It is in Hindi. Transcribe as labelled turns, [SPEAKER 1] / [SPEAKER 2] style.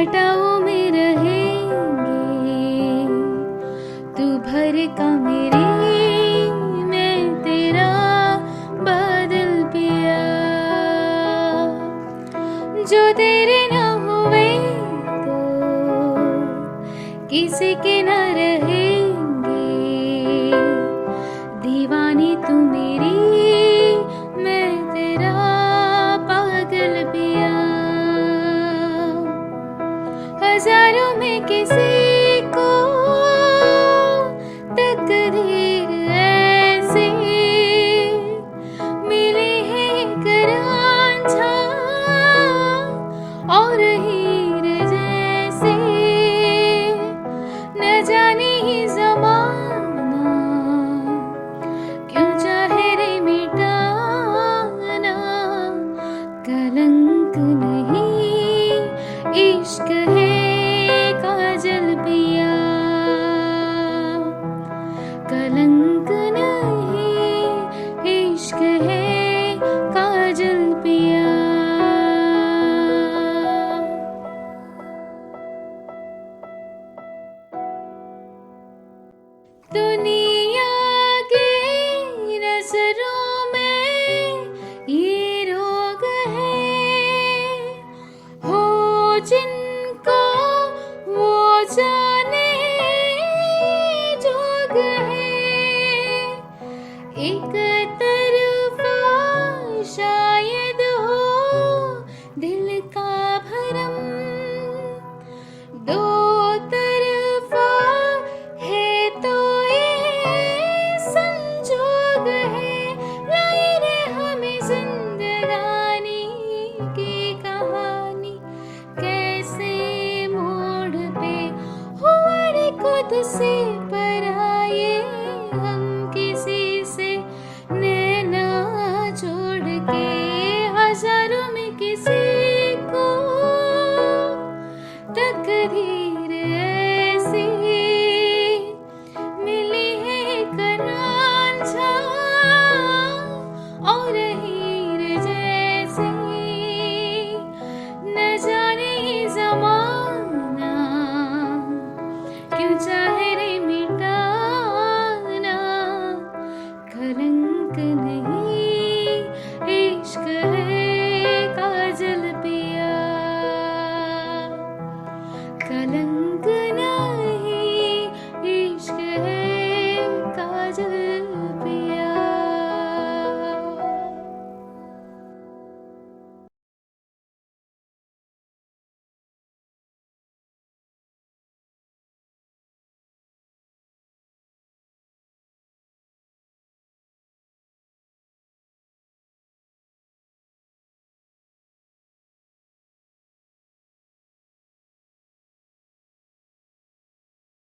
[SPEAKER 1] घटाओं में रहेंगे, तू भर का मेरे, मैं तेरा बादल पिया। जो तेरे न हुए तो किसी के न रहेंगे, दीवानी तू मेरी, मैं तेरा पागल पिया। हजारों में किसी को तकदीर ऐसी मिली है, एक रांझा और हीर जैसे। न जाने ही ज़माना क्यों चाहे रे मिटाना, कलंक नहीं इश्क है काजल पिया। कलंक नहीं इश्क है काजल पिया। दुनिया की नजरों में ये रोग है, हो जिनको वो जाने जोग है। एक तरफा शायद हो दिल का भरम, दो तरफा है तो ये संजोग है। लाई रे हमें जिंदगानी की कहानी, कैसे मोड़ पे हुआ रे खुद से पराये, हम किसी से नैना छोड़ के। हजारों में किसी को तकदीर ऐसी मिली है, एक